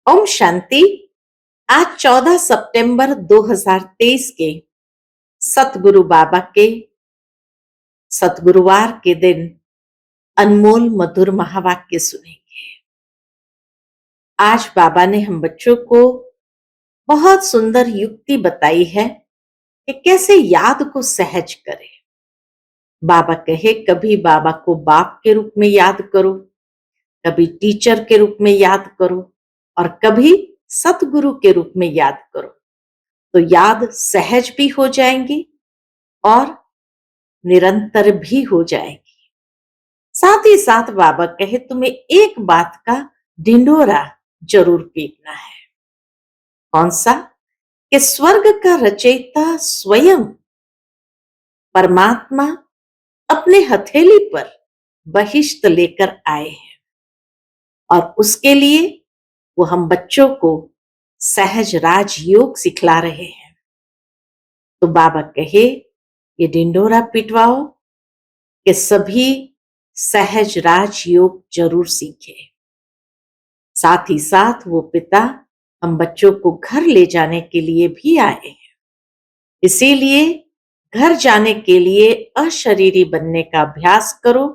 ओम शांति। आज 14 सितंबर 2023 के सतगुरु बाबा के सतगुरुवार के दिन अनमोल मधुर महावाक्य सुनेंगे। आज बाबा ने हम बच्चों को बहुत सुंदर युक्ति बताई है कि कैसे याद को सहज करें। बाबा कहे कभी बाबा को बाप के रूप में याद करो, कभी टीचर के रूप में याद करो और कभी सतगुरु के रूप में याद करो, तो याद सहज भी हो जाएंगी और निरंतर भी हो जाएगी। साथ ही साथ बाबा कहे तुम्हें एक बात का ढिंढोरा जरूर पीटना है। कौन सा? कि स्वर्ग का रचयिता स्वयं परमात्मा अपने हथेली पर बहिष्ट लेकर आए हैं और उसके लिए वो हम बच्चों को सहज राजयोग सिखला रहे हैं। तो बाबा कहे ये ढिंढोरा पिटवाओ कि सभी सहज राजयोग जरूर सीखे। साथ ही साथ वो पिता हम बच्चों को घर ले जाने के लिए भी आए हैं। इसीलिए घर जाने के लिए अशरीरी बनने का अभ्यास करो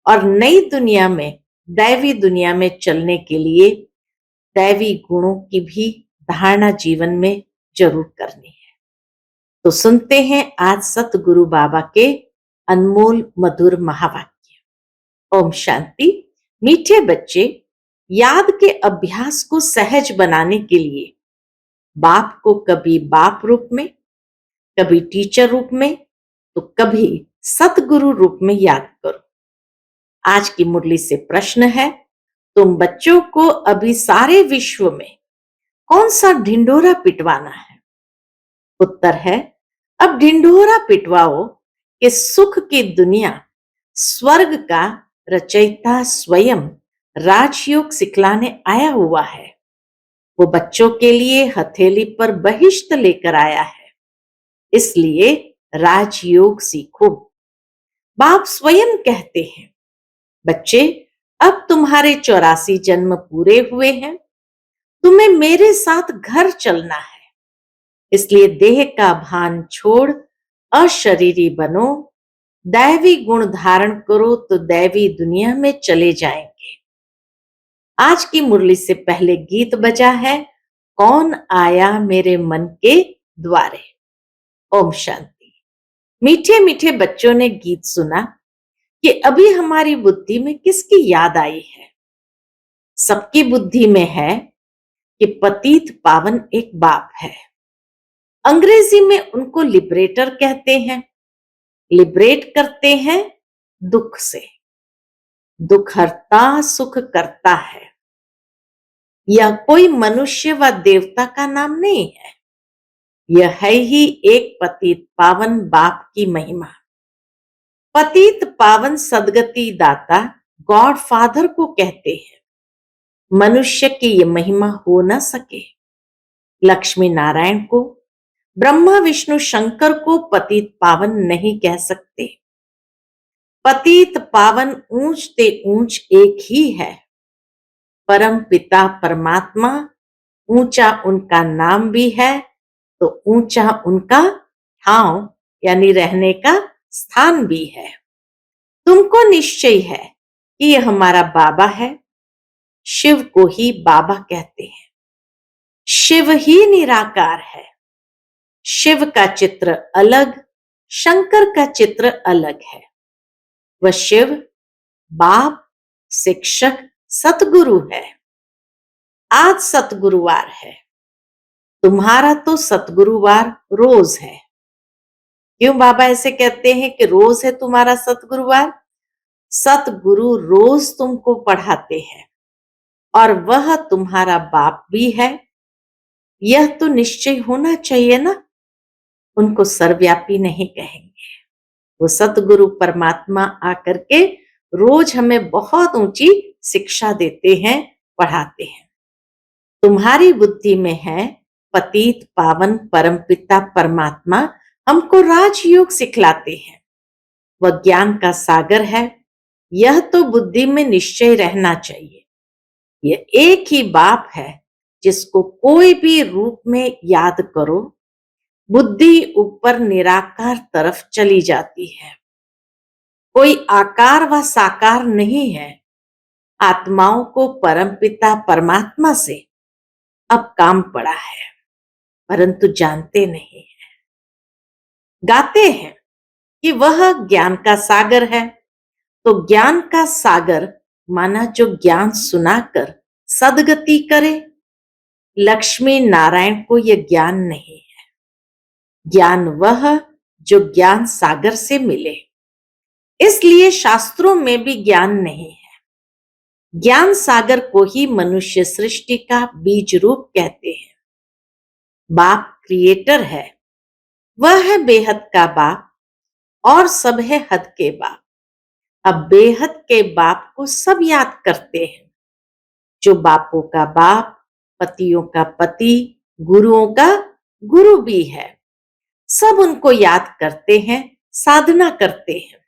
और नई दुनिया में, दैवी दुनिया में चलने के लिए दैवी गुणों की भी धारणा जीवन में जरूर करनी है। तो सुनते हैं आज सतगुरु बाबा के अनमोल मधुर महावाक्य। ओम शांति। मीठे बच्चे, याद के अभ्यास को सहज बनाने के लिए बाप को कभी बाप रूप में, कभी टीचर रूप में, तो कभी सतगुरु रूप में याद करो। आज की मुरली से प्रश्न है, तुम बच्चों को अभी सारे विश्व में कौन सा ढिंढोरा पिटवाना है? उत्तर है, अब ढिंढोरा पिटवाओ कि सुख की दुनिया स्वर्ग का रचयिता स्वयं राजयोग सिखलाने आया हुआ है। वो बच्चों के लिए हथेली पर बहिष्ट लेकर आया है, इसलिए राजयोग सीखो। बाप स्वयं कहते हैं, बच्चे अब तुम्हारे 84 जन्म पूरे हुए हैं, तुम्हें मेरे साथ घर चलना है। इसलिए देह का भान छोड़ अशरीरी बनो, दैवी गुण धारण करो तो दैवी दुनिया में चले जाएंगे। आज की मुरली से पहले गीत बजा है, कौन आया मेरे मन के द्वारे। ओम शांति। मीठे मीठे बच्चों ने गीत सुना कि अभी हमारी बुद्धि में किसकी याद आई है? सबकी बुद्धि में है कि पतित पावन एक बाप है। अंग्रेजी में उनको लिबरेटर कहते हैं। लिबरेट करते हैं दुख से। दुख हरता सुख करता है। यह कोई मनुष्य व देवता का नाम नहीं है, यह है ही एक पतित पावन बाप की महिमा। पतित पावन सदगति दाता गॉड फादर को कहते हैं। मनुष्य की यह महिमा हो न सके। लक्ष्मी नारायण को, ब्रह्मा विष्णु शंकर को पतित पावन नहीं कह सकते। पतित पावन ऊंच ते ऊंच एक ही है। परम पिता परमात्मा, ऊंचा उनका नाम भी है तो ऊंचा उनका ठाव यानी रहने का स्थान भी है। तुमको निश्चय है कि यह हमारा बाबा है। शिव को ही बाबा कहते हैं। शिव ही निराकार है। शिव का चित्र अलग, शंकर का चित्र अलग है। वह शिव बाप, शिक्षक, सतगुरु है। आज सतगुरुवार है। तुम्हारा तो सतगुरुवार रोज है। क्यों बाबा ऐसे कहते हैं कि रोज है तुम्हारा सतगुरुवार? सतगुरु रोज तुमको पढ़ाते हैं और वह तुम्हारा बाप भी है। यह तो निश्चय होना चाहिए ना। उनको सर्वव्यापी नहीं कहेंगे। वो सतगुरु परमात्मा आकर के रोज हमें बहुत ऊंची शिक्षा देते हैं, पढ़ाते हैं। तुम्हारी बुद्धि में है पतित पावन परमपिता परमात्मा हमको राजयोग सिखलाते हैं। वह ज्ञान का सागर है। यह तो बुद्धि में निश्चय रहना चाहिए। यह एक ही बाप है जिसको कोई भी रूप में याद करो, बुद्धि ऊपर निराकार तरफ चली जाती है। कोई आकार व साकार नहीं है। आत्माओं को परमपिता परमात्मा से अब काम पड़ा है, परंतु जानते नहीं है। गाते हैं कि वह ज्ञान का सागर है, तो ज्ञान का सागर माना जो ज्ञान सुनाकर सदगति करे। लक्ष्मी नारायण को यह ज्ञान नहीं है। ज्ञान वह जो ज्ञान सागर से मिले, इसलिए शास्त्रों में भी ज्ञान नहीं है। ज्ञान सागर को ही मनुष्य सृष्टि का बीज रूप कहते हैं। बाप क्रिएटर है, वह है बेहद का बाप और सब है हद के बाप। अब बेहद के बाप को सब याद करते हैं, जो बापों का बाप, पतियों का पति, गुरुओं का गुरु भी है। सब उनको याद करते हैं, साधना करते हैं।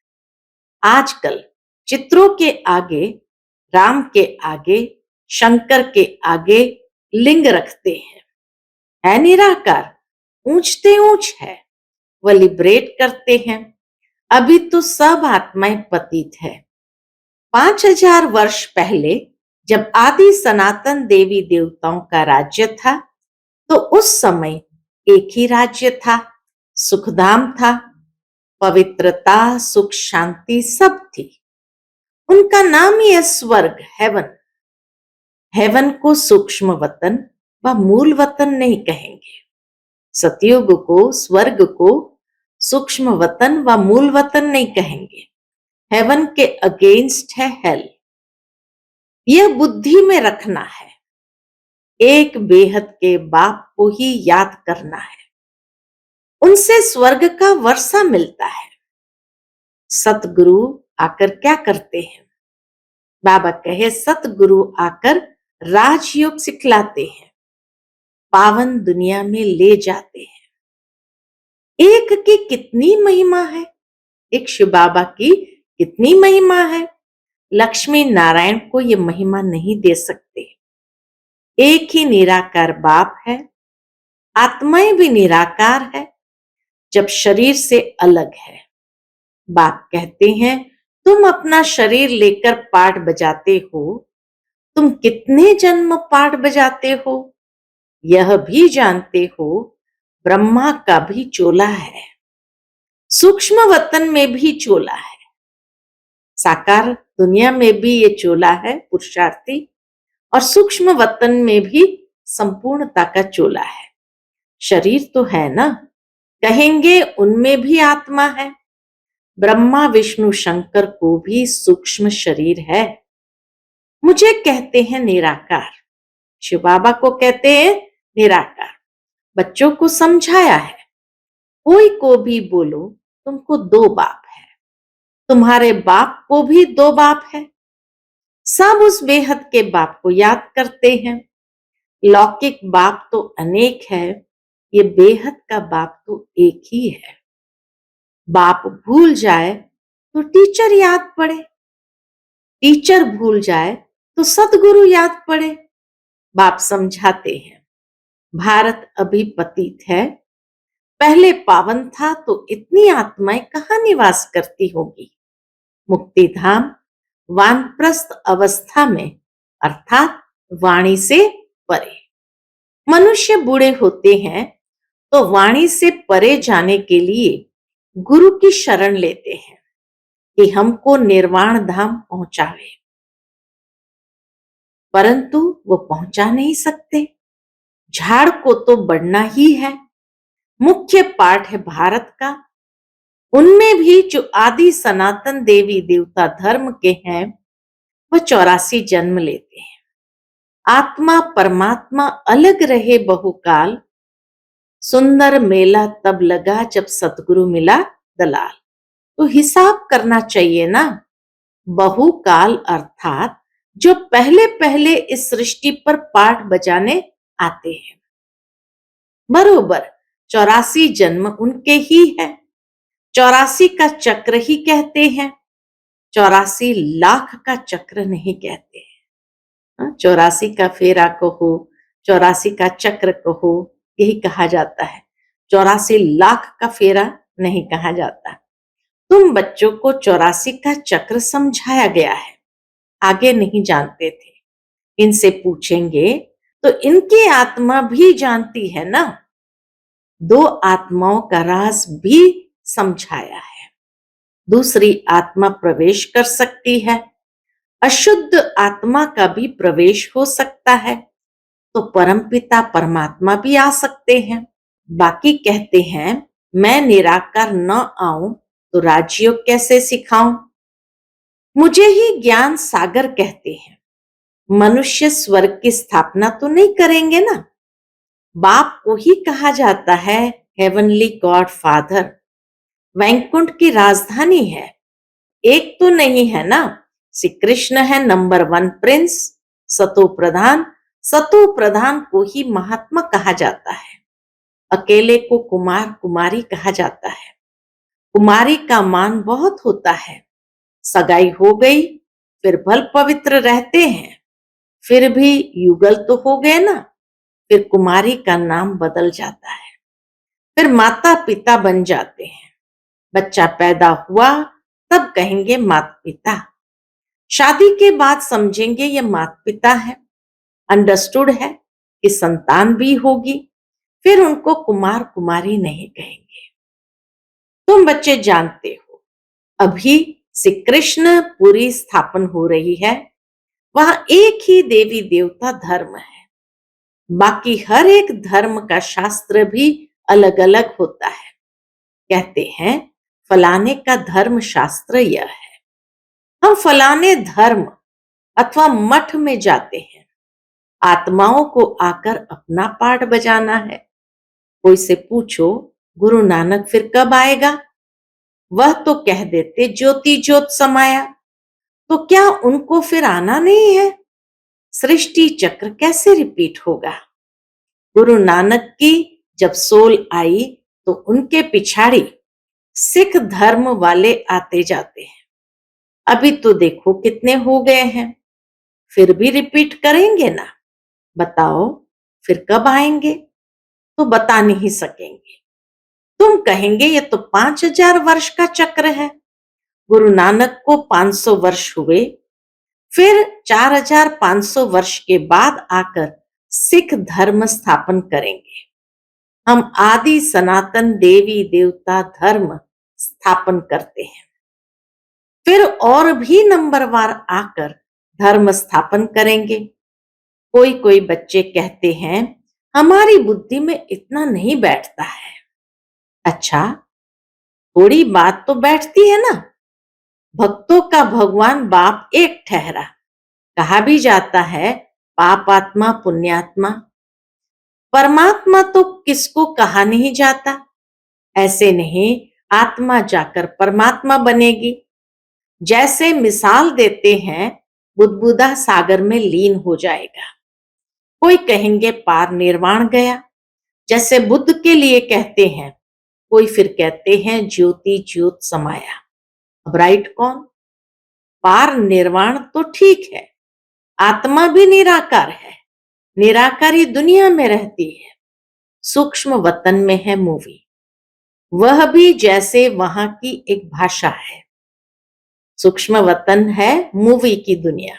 आजकल चित्रों के आगे, राम के आगे, शंकर के आगे लिंग रखते हैं। है निराकार, ऊंचते ऊंच है, वह लिबरेट करते हैं। अभी तो सब आत्माएं पतित है। 5000 वर्ष पहले जब आदि सनातन देवी देवताओं का राज्य था, तो उस समय एक ही राज्य था, सुखधाम था, पवित्रता, सुख, शांति सब थी। उनका नाम ही है स्वर्ग, हेवन। हेवन को सूक्ष्म वतन व मूल वतन नहीं कहेंगे। सतयुग को, स्वर्ग को सूक्ष्म वतन व मूल वतन नहीं कहेंगे। हेवन के अगेंस्ट है हेल। यह बुद्धि में रखना है। एक बेहद के बाप को ही याद करना है, उनसे स्वर्ग का वर्षा मिलता है। सतगुरु आकर क्या करते हैं? बाबा कहे सतगुरु आकर राजयोग सिखलाते हैं, पावन दुनिया में ले जाते हैं। एक की कितनी महिमा है, एक शिव बाबा की कितनी महिमा है। लक्ष्मी नारायण को ये महिमा नहीं दे सकते। एक ही निराकार बाप है, आत्माएं भी निराकार है, जब शरीर से अलग है। बाप कहते हैं तुम अपना शरीर लेकर पाठ बजाते हो, तुम कितने जन्म पाठ बजाते हो, यह भी जानते हो ब्रह्मा का भी चोला है, सूक्ष्म वतन में भी चोला है, साकार दुनिया में भी ये चोला है पुरुषार्थी, और सूक्ष्म वतन में भी संपूर्णता का चोला है। शरीर तो है ना, कहेंगे उनमें भी आत्मा है। ब्रह्मा विष्णु शंकर को भी सूक्ष्म शरीर है। मुझे कहते हैं निराकार, शिव बाबा को कहते हैं निराकार। बच्चों को समझाया है, कोई को भी बोलो तुमको दो बाप है, तुम्हारे बाप को भी दो बाप है। सब उस बेहद के बाप को याद करते हैं। लौकिक बाप तो अनेक है, ये बेहद का बाप तो एक ही है। बाप भूल जाए तो टीचर याद पड़े, टीचर भूल जाए तो सतगुरु याद पड़े। बाप समझाते हैं भारत अभी पतित है, पहले पावन था तो इतनी आत्माएं कहां निवास करती होगी। मुक्ति धाम वानप्रस्थ अवस्था में, अर्थात वाणी से परे। मनुष्य बूढ़े होते हैं तो वाणी से परे जाने के लिए गुरु की शरण लेते हैं कि हमको निर्वाण धाम पहुंचावे, परंतु वो पहुंचा नहीं सकते। झाड़ को तो बढ़ना ही है। मुख्य पाठ है भारत का, उनमें भी जो आदि सनातन देवी देवता धर्म के हैं, वह 84 जन्म लेते हैं। आत्मा परमात्मा अलग रहे बहुकाल, सुंदर मेला तब लगा जब सतगुरु मिला दलाल। तो हिसाब करना चाहिए ना। बहुकाल अर्थात जो पहले पहले इस सृष्टि पर पाठ बजाने आते हैं, बरोबर 84 जन्म उनके ही है। 84 का चक्र ही कहते हैं, 84 लाख का चक्र नहीं कहते हैं। 84 का फेरा कहो, 84 का चक्र कहो, यही कहा जाता है। 84 लाख का फेरा नहीं कहा जाता। तुम बच्चों को 84 का चक्र समझाया गया है, आगे नहीं जानते थे। इनसे पूछेंगे तो इनकी आत्मा भी जानती है ना। 2 आत्माओं का राज भी समझाया है। दूसरी आत्मा प्रवेश कर सकती है, अशुद्ध आत्मा का भी प्रवेश हो सकता है, तो परमपिता परमात्मा भी आ सकते हैं। बाकी कहते हैं मैं निराकार न आऊं तो राजयोग कैसे सिखाऊं। मुझे ही ज्ञान सागर कहते हैं। मनुष्य स्वर्ग की स्थापना तो नहीं करेंगे ना। बाप को ही कहा जाता है हेवनली गॉड फादर। वैकुंठ की राजधानी है, एक तो नहीं है ना। श्री कृष्ण है नंबर 1 प्रिंस, सतो प्रधान। सतो प्रधान को ही महात्मा कहा जाता है। अकेले को कुमार कुमारी कहा जाता है। कुमारी का मान बहुत होता है। सगाई हो गई फिर भल पवित्र रहते हैं, फिर भी युगल तो हो गए ना, फिर कुमारी का नाम बदल जाता है। फिर माता पिता बन जाते हैं। बच्चा पैदा हुआ तब कहेंगे माता पिता, शादी के बाद समझेंगे ये माता पिता है। अंडरस्टूड है कि संतान भी होगी, फिर उनको कुमार कुमारी नहीं कहेंगे। तुम बच्चे जानते हो अभी श्री कृष्ण पूरी स्थापन हो रही है, वहां एक ही देवी देवता धर्म है। बाकी हर एक धर्म का शास्त्र भी अलग अलग होता है। कहते हैं फलाने का धर्म शास्त्र यह है। हम फलाने धर्म अथवा मठ में जाते हैं, आत्माओं को आकर अपना पाठ बजाना है। कोई से पूछो गुरु नानक फिर कब आएगा, वह तो कह देते ज्योति ज्योत समाया। तो क्या उनको फिर आना नहीं है? सृष्टि चक्र कैसे रिपीट होगा? गुरु नानक की जब सोल आई तो उनके पिछाड़ी सिख धर्म वाले आते जाते हैं। अभी तो देखो कितने हो गए हैं, फिर भी रिपीट करेंगे ना। बताओ फिर कब आएंगे? तो बता नहीं सकेंगे। तुम कहेंगे ये तो 5000 वर्ष का चक्र है। गुरु नानक को 500 वर्ष हुए, फिर 4500 वर्ष के बाद आकर सिख धर्म स्थापन करेंगे। हम आदि सनातन देवी देवता धर्म स्थापन करते हैं, फिर और भी नंबरवार आकर धर्म स्थापन करेंगे। कोई कोई बच्चे कहते हैं हमारी बुद्धि में इतना नहीं बैठता है। अच्छा, थोड़ी बात तो बैठती है ना। भक्तों का भगवान बाप एक ठहरा। कहा भी जाता है पापात्मा पुण्यात्मा। परमात्मा तो किसको कहा नहीं जाता। ऐसे नहीं आत्मा जाकर परमात्मा बनेगी। जैसे मिसाल देते हैं बुदबुदा सागर में लीन हो जाएगा। कोई कहेंगे पार निर्वाण गया, जैसे बुद्ध के लिए कहते हैं। कोई फिर कहते हैं ज्योति ज्योत समाया। अब राइट कौन? पार निर्वाण तो ठीक है, आत्मा भी निराकार है, निराकारी दुनिया में रहती है। सूक्ष्म वतन में है मूवी, वह भी जैसे वहां की एक भाषा है। सूक्ष्म वतन है मूवी की दुनिया,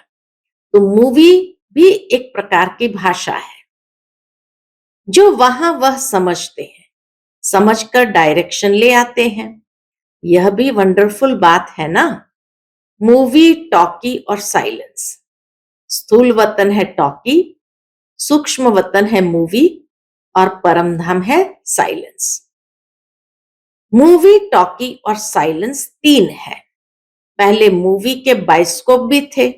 तो मूवी भी एक प्रकार की भाषा है। जो वहां वह समझते हैं, समझकर डायरेक्शन ले आते हैं। यह भी वंडरफुल बात है ना। मूवी, टॉकी और साइलेंस। स्थूल वतन है टॉकी, सूक्ष्म वतन है मूवी और परम धाम है साइलेंस। मूवी, टॉकी और साइलेंस 3 है। पहले मूवी के बाइस्कोप भी थे,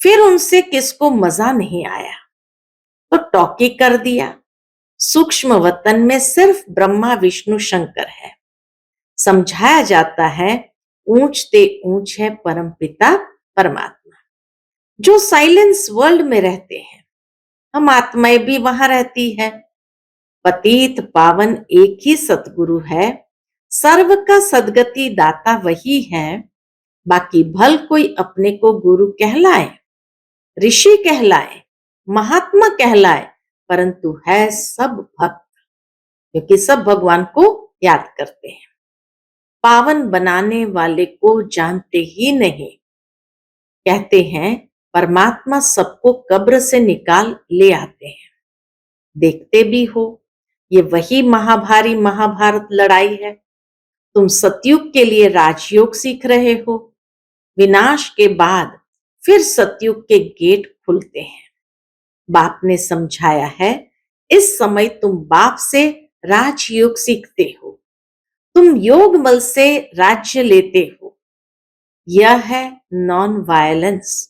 फिर उनसे किसको मजा नहीं आया तो टॉकी कर दिया। सूक्ष्म वतन में सिर्फ ब्रह्मा विष्णु शंकर है। समझाया जाता है ऊंच ते ऊंच है परम पिता परमात्मा। जो साइलेंस वर्ल्ड में रहते हैं, हम आत्माएं भी वहां रहती है। पतित पावन एक ही सतगुरु है, सर्व का सदगति दाता वही है। बाकी भल कोई अपने को गुरु कहलाए, ऋषि कहलाए, महात्मा कहलाए, परंतु है सब भक्त, क्योंकि सब भगवान को याद करते हैं। पावन बनाने वाले को जानते ही नहीं। कहते हैं परमात्मा सबको कब्र से निकाल ले आते हैं। देखते भी हो, ये वही महाभारी महाभारत लड़ाई है। तुम सतयुग के लिए राजयोग सीख रहे हो। विनाश के बाद फिर सतयुग के गेट खुलते हैं। बाप ने समझाया है, इस समय तुम बाप से राजयोग सीखते हो। तुम योग बल से राज्य लेते हो। यह है नॉन वायलेंस।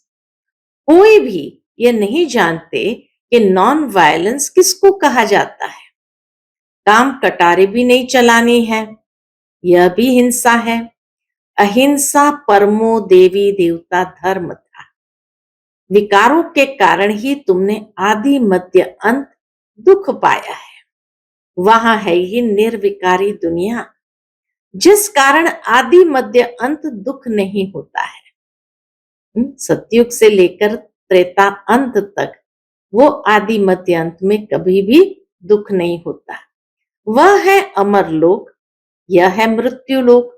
कोई भी यह नहीं जानते कि नॉन वायलेंस किसको कहा जाता है। काम कटारे भी नहीं चलानी है, यह भी हिंसा है। अहिंसा परमो देवी देवता धर्म था। विकारों के कारण ही तुमने आदि मध्य अंत दुख पाया है। वहां है ही निर्विकारी दुनिया, जिस कारण आदि मध्य अंत दुख नहीं होता है। सतयुग से लेकर त्रेता अंत तक वो आदि मध्य अंत में कभी भी दुख नहीं होता। वह है अमर लोक, यह है मृत्यु लोक।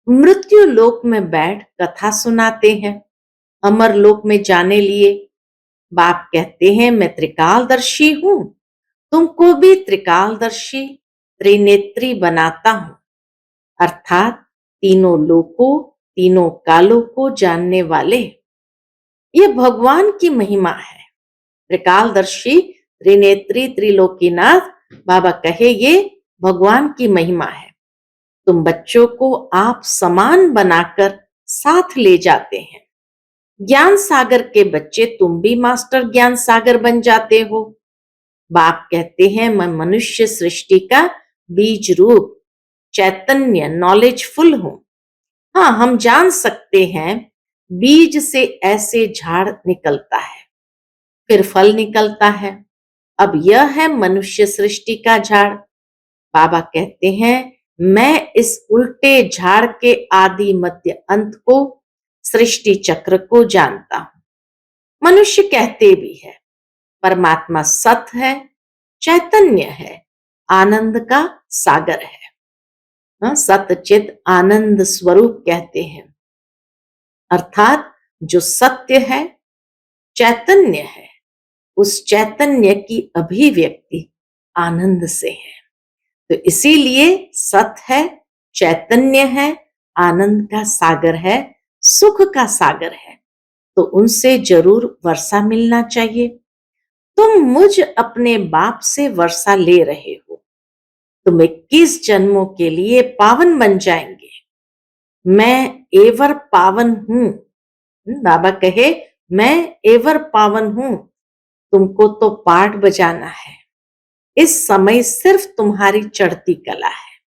मृत्यु लोक में बैठ कथा सुनाते हैं। अमर लोक में जाने लिए बाप कहते हैं मैं त्रिकालदर्शी हूं, तुमको भी त्रिकालदर्शी त्रिनेत्री बनाता हूं। अर्थात तीनों लोकों तीनों कालों को जानने वाले। ये भगवान की महिमा है। त्रिकालदर्शी त्रिनेत्री त्रिलोकीनाथ बाबा कहे ये भगवान की महिमा है। तुम बच्चों को आप समान बनाकर साथ ले जाते हैं। ज्ञान सागर के बच्चे तुम भी मास्टर ज्ञान सागर बन जाते हो। बाप कहते हैं मैं मनुष्य सृष्टि का बीज रूप चैतन्य नॉलेजफुल हूं। हाँ, हम जान सकते हैं बीज से ऐसे झाड़ निकलता है, फिर फल निकलता है। अब यह है मनुष्य सृष्टि का झाड़। बाबा कहते हैं मैं इस उल्टे झाड़ के आदि मध्य अंत को सृष्टि चक्र को जानता हूं। मनुष्य कहते भी है परमात्मा सत है, चैतन्य है, आनंद का सागर है। सतचित आनंद स्वरूप कहते हैं। अर्थात जो सत्य है, चैतन्य है, उस चैतन्य की अभिव्यक्ति आनंद से है। तो इसीलिए सत है, चैतन्य है, आनंद का सागर है, सुख का सागर है। तो उनसे जरूर वर्षा मिलना चाहिए। तुम मुझ अपने बाप से वर्षा ले रहे हो। तुम 21 जन्मों के लिए पावन बन जाएंगे। मैं एवर पावन हूं। बाबा कहे मैं एवर पावन हूं। तुमको तो पाठ बजाना है। इस समय सिर्फ तुम्हारी चढ़ती कला है।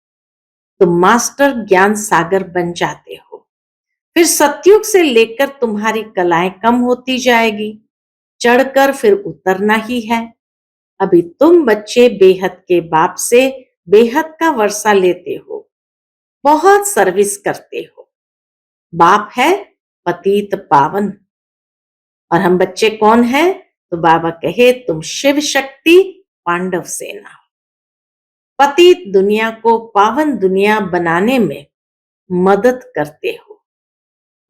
तुम मास्टर ज्ञान सागर बन जाते हो। फिर सतयुग से लेकर तुम्हारी कलाएं कम होती जाएगी, चढ़कर फिर उतरना ही है। अभी तुम बच्चे बेहद के बाप से बेहद का वर्षा लेते हो, बहुत सर्विस करते हो। बाप है पतित पावन और हम बच्चे कौन हैं? तो बाबा कहे तुम शिव शक्ति पांडव सेना। पतित दुनिया को पावन दुनिया बनाने में मदद करते हो।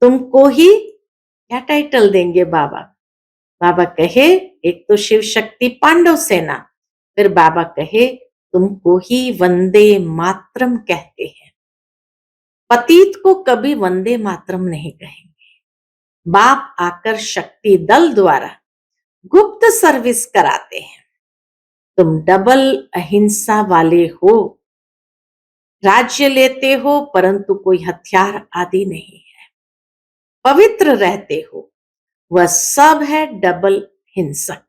तुमको ही क्या टाइटल देंगे बाबा? बाबा कहे एक तो शिव शक्ति पांडव सेना, फिर बाबा कहे तुमको ही वंदे मातरम कहते हैं। पतित को कभी वंदे मातरम नहीं कहेंगे। बाप आकर शक्ति दल द्वारा गुप्त सर्विस कराते हैं। तुम डबल अहिंसा वाले हो। राज्य लेते हो परंतु कोई हथियार आदि नहीं है। पवित्र रहते हो। वह सब है डबल हिंसक।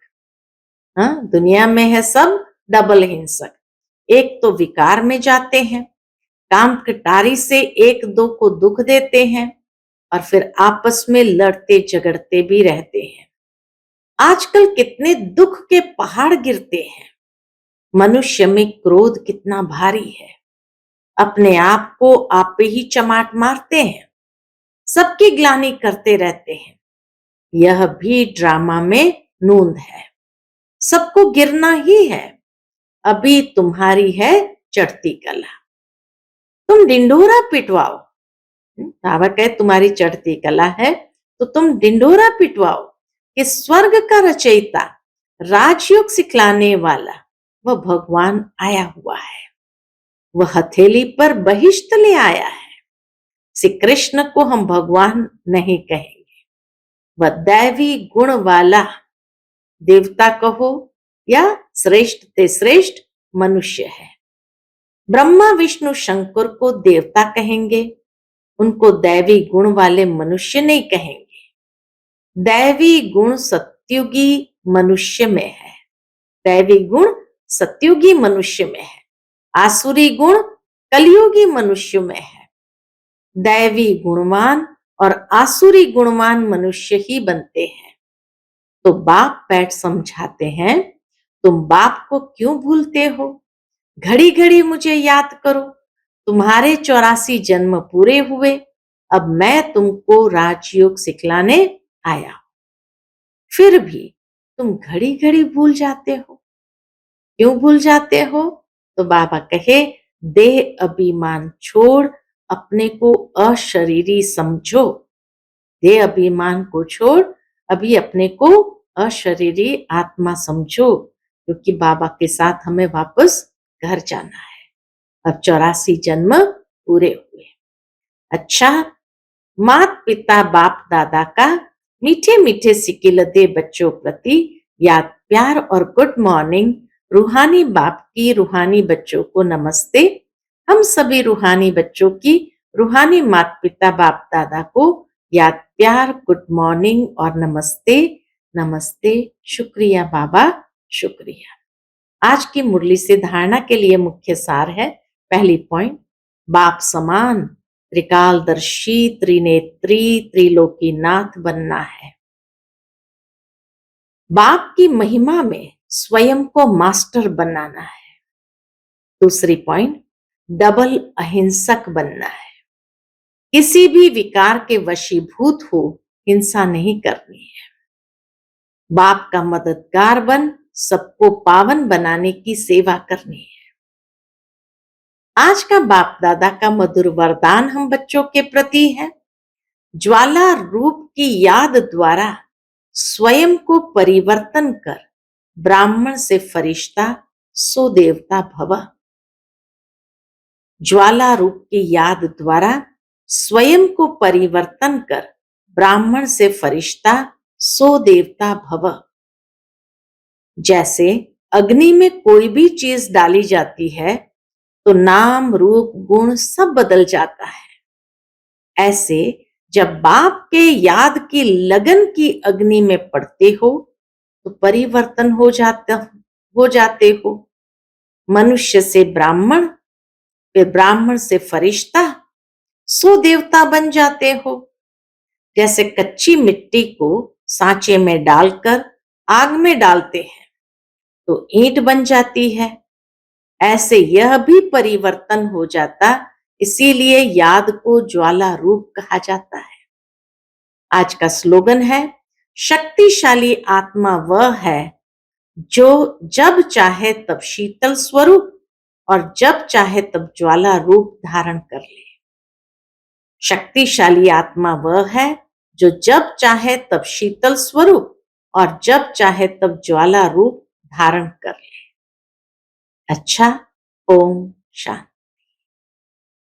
हाँ, दुनिया में है सब डबल हिंसक। एक तो विकार में जाते हैं, काम कटारी से एक दो को दुख देते हैं और फिर आपस में लड़ते झगड़ते भी रहते हैं। आजकल कितने दुख के पहाड़ गिरते हैं। मनुष्य में क्रोध कितना भारी है। अपने आप को आप ही चमाट मारते हैं, सबकी ग्लानि करते रहते हैं। यह भी ड्रामा में नूंद है। सबको गिरना ही है, अभी तुम्हारी है चढ़ती कला। तुम डिंडोरा पिटवाओ। बाबा कहे तुम्हारी चढ़ती कला है तो तुम डिंडोरा पिटवाओ कि स्वर्ग का रचयिता, राजयोग सिखलाने वाला वह भगवान आया हुआ है। वह हथेली पर बहिष्ठ ले आया है। श्री कृष्ण को हम भगवान नहीं कहेंगे, वह दैवी गुण वाला देवता कहो या श्रेष्ठ से श्रेष्ठ मनुष्य है। ब्रह्मा विष्णु शंकर को देवता कहेंगे, उनको दैवी गुण वाले मनुष्य नहीं कहेंगे। दैवी गुण सत्युगी मनुष्य में है, दैवी गुण सत्युगी मनुष्य में है, आसुरी गुण कलयुगी मनुष्य में है। दैवी गुणवान और आसुरी गुणवान मनुष्य ही बनते हैं। तो बाप बैठ समझाते हैं, तुम बाप को क्यों भूलते हो? घड़ी घड़ी मुझे याद करो, तुम्हारे 84 जन्म पूरे हुए, अब मैं तुमको राजयोग सिखलाने आया। फिर भी तुम घड़ी घड़ी भूल जाते हो। क्यों भूल जाते हो? तो बाबा कहे, देह अभिमान छोड़ अपने को अशरीरी समझो। देह अभिमान को छोड़ अभी अपने को अशरीरी आत्मा समझो, क्योंकि बाबा के साथ हमें वापस घर जाना है। अब 84 जन्म पूरे हुए। अच्छा, मात पिता बाप दादा का मीठे मीठे सिकिलते बच्चों प्रति याद प्यार और गुड मॉर्निंग। रूहानी बाप की रूहानी बच्चों को नमस्ते। हम सभी रूहानी बच्चों की रूहानी माता पिता बाप दादा को याद प्यार, गुड मॉर्निंग और नमस्ते। नमस्ते, शुक्रिया बाबा, शुक्रिया। आज की मुरली से धारणा के लिए मुख्य सार है। पहली पॉइंट, बाप समान त्रिकालदर्शी त्रिनेत्री त्रिलोकीनाथ बनना है। बाप की महिमा में स्वयं को मास्टर बनाना है। दूसरी पॉइंट, डबल अहिंसक बनना है। किसी भी विकार के वशीभूत हो हिंसा नहीं करनी है। बाप का मददगार बन सबको पावन बनाने की सेवा करनी है। आज का बाप दादा का मधुर वरदान हम बच्चों के प्रति है, ज्वाला रूप की याद द्वारा स्वयं को परिवर्तन कर ब्राह्मण से फरिश्ता सो देवता भव। ज्वाला रूप की याद द्वारा स्वयं को परिवर्तन कर ब्राह्मण से फरिश्ता सो देवता भव। जैसे अग्नि में कोई भी चीज डाली जाती है तो नाम रूप गुण सब बदल जाता है। ऐसे जब बाप के याद की लगन की अग्नि में पड़ते हो तो परिवर्तन हो जाते हो। मनुष्य से ब्राह्मण, फिर ब्राह्मण से फरिश्ता, सो देवता बन जाते हो। जैसे कच्ची मिट्टी को सांचे में डालकर आग में डालते हैं तो ईंट बन जाती है, ऐसे यह भी परिवर्तन हो जाता, इसीलिए याद को ज्वाला रूप कहा जाता है। आज का स्लोगन है, शक्तिशाली आत्मा वह है जो जब चाहे तब शीतल स्वरूप और जब चाहे तब ज्वाला रूप धारण कर ले। शक्तिशाली आत्मा वह है जो जब चाहे तब शीतल स्वरूप और जब चाहे तब ज्वाला रूप धारण कर ले। अच्छा, ओम शांति।